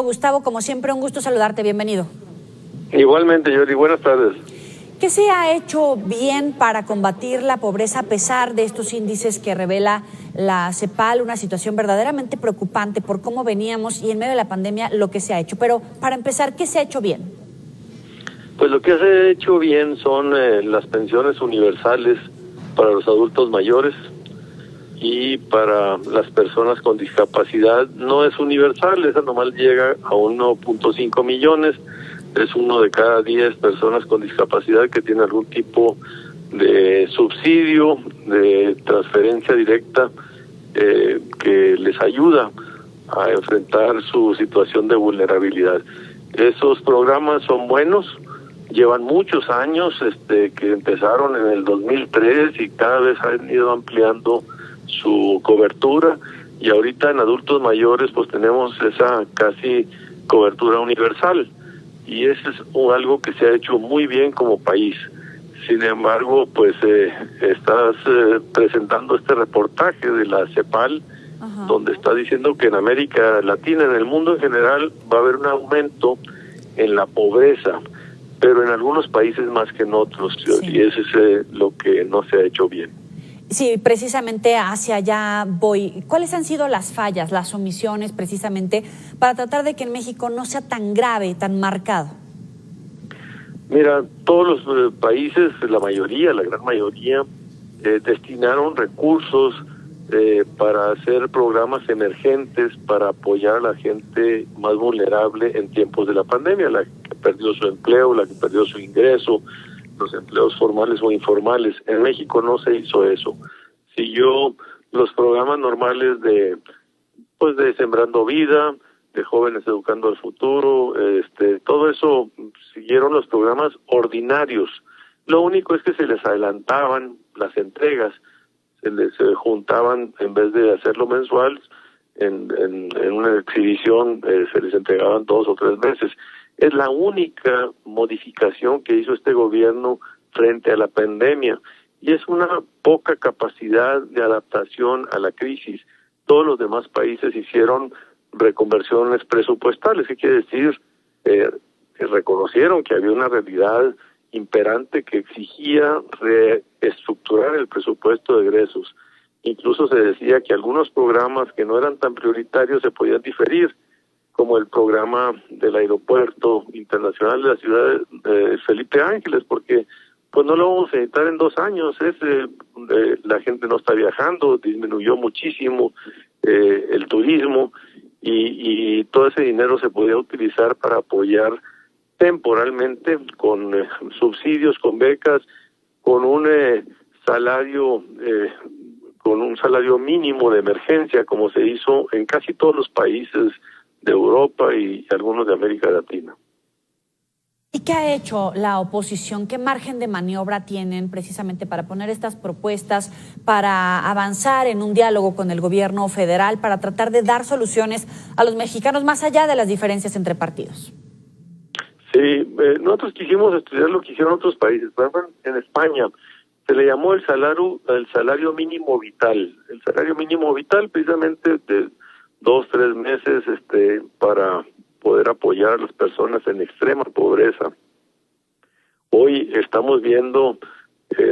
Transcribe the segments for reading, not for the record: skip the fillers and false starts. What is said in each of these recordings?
Gustavo, como siempre, un gusto saludarte, bienvenido. Igualmente, Yoli, buenas tardes. ¿Qué se ha hecho bien para combatir la pobreza a pesar de estos índices que revela la CEPAL? Una situación verdaderamente preocupante por cómo veníamos y en medio de la pandemia lo que se ha hecho. Pero para empezar, ¿qué se ha hecho bien? Pues lo que se ha hecho bien son las pensiones universales para los adultos mayores y para las personas con discapacidad. No es universal, esa nomás llega a 1.5 millones. Es 1 de cada 10 personas con discapacidad que tiene algún tipo de subsidio, de transferencia directa que les ayuda a enfrentar su situación de vulnerabilidad. Esos programas son buenos, llevan muchos años que empezaron en el 2003 y cada vez han ido ampliando su cobertura, y ahorita en adultos mayores pues tenemos esa casi cobertura universal. Y eso es algo que se ha hecho muy bien como país. Sin embargo, pues estás presentando este reportaje de la CEPAL, donde está diciendo que en América Latina, en el mundo en general, va a haber un aumento en la pobreza, pero en algunos países más que en otros, sí. Y eso es lo que no se ha hecho bien. Sí, precisamente hacia allá voy. ¿Cuáles han sido las fallas, las omisiones, precisamente, para tratar de que en México no sea tan grave, tan marcado? Mira, todos los países, la mayoría, la gran mayoría, destinaron recursos para hacer programas emergentes para apoyar a la gente más vulnerable en tiempos de la pandemia, la que perdió su empleo, la que perdió su ingreso, los empleos formales o informales. En México no se hizo eso. Siguió los programas normales de Sembrando Vida, de Jóvenes Educando al Futuro, todo eso siguieron los programas ordinarios. Lo único es que se les adelantaban las entregas, se les juntaban, en vez de hacerlo mensual, en una exhibición se les entregaban 2 o 3 meses. Es la única modificación que hizo este gobierno frente a la pandemia, y es una poca capacidad de adaptación a la crisis. Todos los demás países hicieron reconversiones presupuestales, ¿qué quiere decir? Que reconocieron que había una realidad imperante que exigía reestructurar el presupuesto de egresos. Incluso se decía que algunos programas que no eran tan prioritarios se podían diferir, como el programa del Aeropuerto Internacional de la Ciudad de Felipe Ángeles, porque pues no lo vamos a necesitar en 2 años. La gente no está viajando, disminuyó muchísimo el turismo, y todo ese dinero se podía utilizar para apoyar temporalmente con subsidios, con becas, con un salario mínimo de emergencia, como se hizo en casi todos los países de Europa y algunos de América Latina. ¿Y qué ha hecho la oposición? ¿Qué margen de maniobra tienen precisamente para poner estas propuestas, para avanzar en un diálogo con el gobierno federal, para tratar de dar soluciones a los mexicanos más allá de las diferencias entre partidos? Sí, nosotros quisimos estudiar lo que hicieron otros países. Por ejemplo, en España se le llamó el salario mínimo vital. El salario mínimo vital, precisamente de 2-3 meses para poder apoyar a las personas en extrema pobreza. Hoy estamos viendo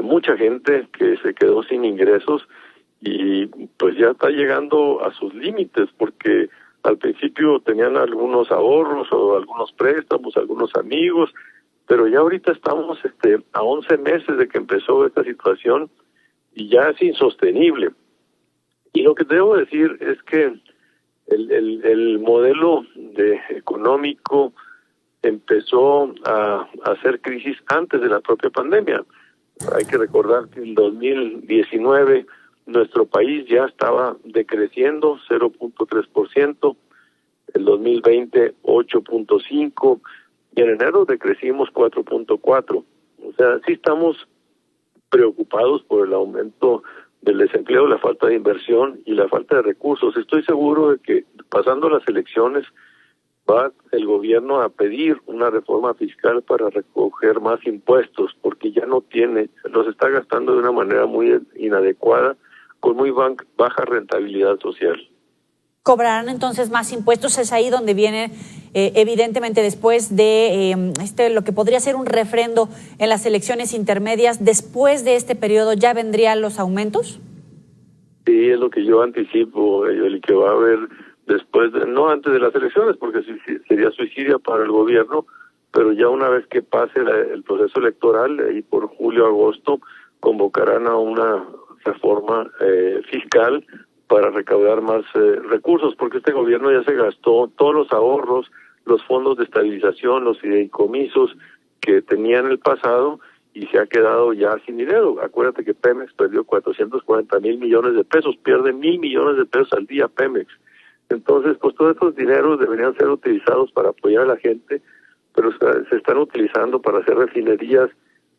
mucha gente que se quedó sin ingresos y pues ya está llegando a sus límites, porque al principio tenían algunos ahorros o algunos préstamos, algunos amigos, pero ya ahorita estamos a 11 meses de que empezó esta situación y ya es insostenible. Y lo que debo decir es que el modelo económico empezó a hacer crisis antes de la propia pandemia. Hay que recordar que en 2019 nuestro país ya estaba decreciendo 0.3%, el 2020 8.5%, y en enero decrecimos 4.4%. O sea, sí estamos preocupados por el aumento del desempleo, la falta de inversión y la falta de recursos. Estoy seguro de que pasando las elecciones va el gobierno a pedir una reforma fiscal para recoger más impuestos, porque ya no tiene, los está gastando de una manera muy inadecuada, con muy baja rentabilidad social. ¿Cobrarán entonces más impuestos? Es ahí donde viene, evidentemente, después de lo que podría ser un refrendo en las elecciones intermedias, después de este periodo, ¿ya vendrían los aumentos? Sí, es lo que yo anticipo, Yoli, que va a haber después, no antes de las elecciones, porque sería suicidio para el gobierno, pero ya una vez que pase el proceso electoral, y por julio, agosto, convocarán a una reforma fiscal para recaudar más recursos, porque este gobierno ya se gastó todos los ahorros, los fondos de estabilización, los fideicomisos que tenía en el pasado y se ha quedado ya sin dinero. Acuérdate que Pemex perdió 440,000 millones de pesos, pierde 1,000 millones de pesos al día Pemex. Entonces, pues todos estos dineros deberían ser utilizados para apoyar a la gente, pero se están utilizando para hacer refinerías.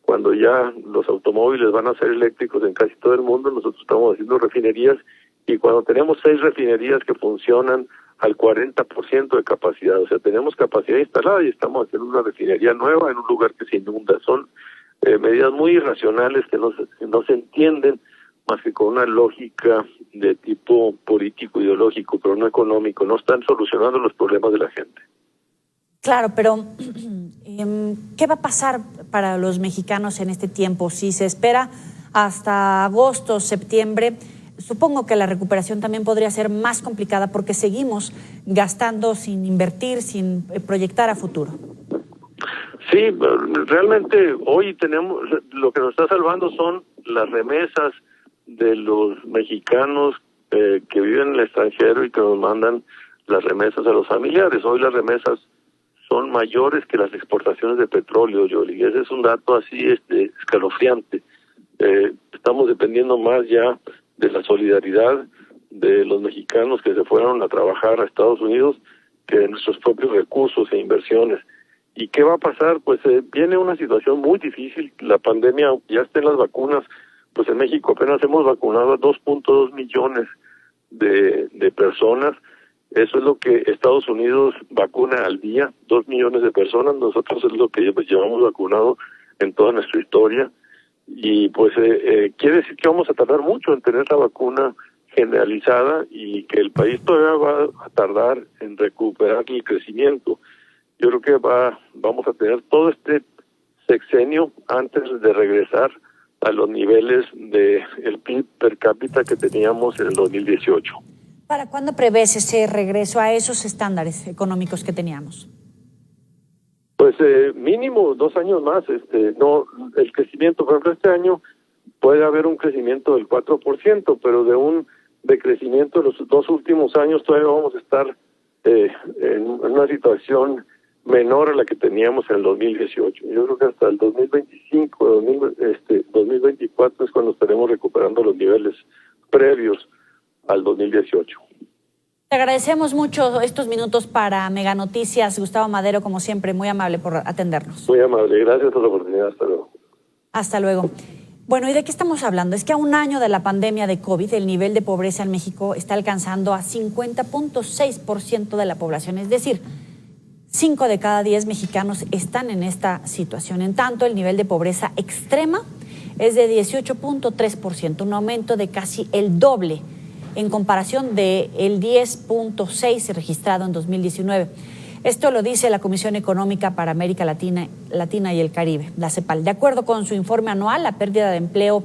Cuando ya los automóviles van a ser eléctricos en casi todo el mundo, nosotros estamos haciendo refinerías, y cuando tenemos 6 refinerías que funcionan al 40% de capacidad, o sea, tenemos capacidad instalada y estamos haciendo una refinería nueva en un lugar que se inunda. Son medidas muy irracionales que no se entienden más que con una lógica de tipo político, ideológico, pero no económico. No están solucionando los problemas de la gente. Claro, pero ¿qué va a pasar para los mexicanos en este tiempo? Si se espera hasta agosto, septiembre, supongo que la recuperación también podría ser más complicada porque seguimos gastando sin invertir, sin proyectar a futuro. Sí, realmente hoy tenemos, lo que nos está salvando son las remesas de los mexicanos que viven en el extranjero y que nos mandan las remesas a los familiares. Hoy las remesas son mayores que las exportaciones de petróleo, Yoli. Ese es un dato así escalofriante. Estamos dependiendo más ya de la solidaridad de los mexicanos que se fueron a trabajar a Estados Unidos que de nuestros propios recursos e inversiones. ¿Y qué va a pasar? Pues viene una situación muy difícil. La pandemia, ya está en las vacunas, pues en México apenas hemos vacunado a 2.2 millones de personas. Eso es lo que Estados Unidos vacuna al día, 2 millones de personas. Nosotros es lo que llevamos vacunado en toda nuestra historia. Y pues quiere decir que vamos a tardar mucho en tener la vacuna generalizada y que el país todavía va a tardar en recuperar el crecimiento. Yo creo que vamos a tener todo este sexenio antes de regresar a los niveles de el PIB per cápita que teníamos en el 2018. ¿Para cuándo prevés ese regreso a esos estándares económicos que teníamos? Pues mínimo 2 años más. No, el crecimiento, por ejemplo, este año puede haber un crecimiento del 4%, pero de crecimiento de los 2 últimos años todavía vamos a estar en una situación menor a la que teníamos en el 2018. Yo creo que hasta el 2025, 2024 es cuando estaremos recuperando los niveles previos al 2018. Te agradecemos mucho estos minutos para Mega Noticias. Gustavo Madero, como siempre, muy amable por atendernos. Muy amable, gracias por la oportunidad. Hasta luego. Hasta luego. Bueno, ¿y de qué estamos hablando? Es que a un año de la pandemia de COVID, el nivel de pobreza en México está alcanzando a 50.6% de la población, es decir, 5 de cada 10 mexicanos están en esta situación. En tanto, el nivel de pobreza extrema es de 18.3%, un aumento de casi el doble en comparación del 10.6% registrado en 2019. Esto lo dice la Comisión Económica para América Latina y el Caribe, la CEPAL. De acuerdo con su informe anual, la pérdida de empleo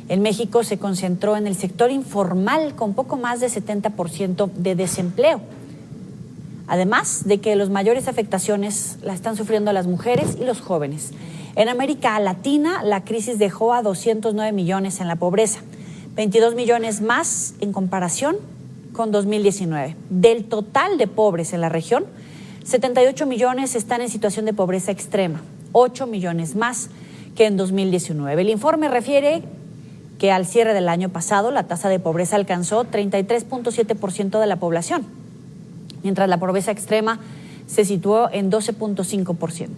en México se concentró en el sector informal, con poco más de 70% de desempleo. Además de que las mayores afectaciones las están sufriendo las mujeres y los jóvenes. En América Latina, la crisis dejó a 209 millones en la pobreza, 22 millones más en comparación con 2019. Del total de pobres en la región, 78 millones están en situación de pobreza extrema, 8 millones más que en 2019. El informe refiere que al cierre del año pasado la tasa de pobreza alcanzó 33.7% de la población, mientras la pobreza extrema se situó en 12.5%.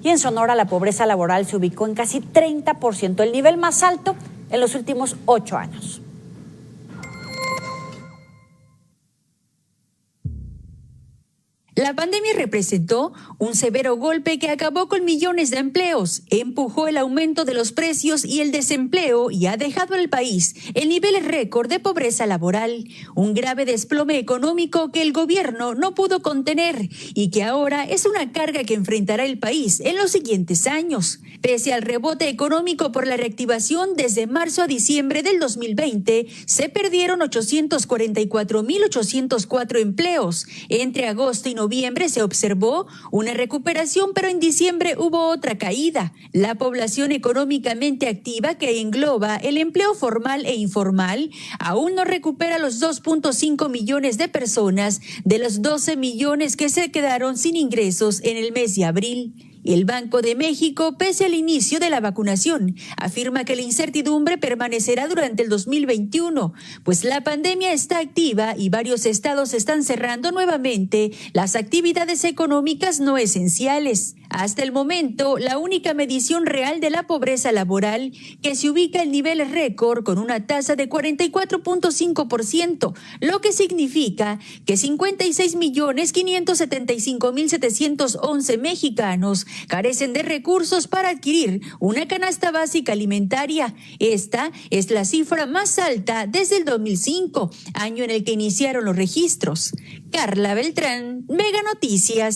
Y en Sonora la pobreza laboral se ubicó en casi 30%, el nivel más alto en los últimos 8 años. La pandemia representó un severo golpe que acabó con millones de empleos, empujó el aumento de los precios y el desempleo y ha dejado al país en niveles récord de pobreza laboral, un grave desplome económico que el gobierno no pudo contener y que ahora es una carga que enfrentará el país en los siguientes años. Pese al rebote económico por la reactivación, desde marzo a diciembre del 2020 se perdieron 844.804 empleos. Entre agosto y noviembre se observó una recuperación, pero en diciembre hubo otra caída. La población económicamente activa, que engloba el empleo formal e informal, aún no recupera los 2.5 millones de personas de los 12 millones que se quedaron sin ingresos en el mes de abril. El Banco de México, pese al inicio de la vacunación, afirma que la incertidumbre permanecerá durante el 2021, pues la pandemia está activa y varios estados están cerrando nuevamente las actividades económicas no esenciales. Hasta el momento, la única medición real de la pobreza laboral, que se ubica en niveles récord con una tasa de 44.5%, lo que significa que 56.575.711 mexicanos carecen de recursos para adquirir una canasta básica alimentaria. Esta es la cifra más alta desde el 2005, año en el que iniciaron los registros. Carla Beltrán, Mega Noticias.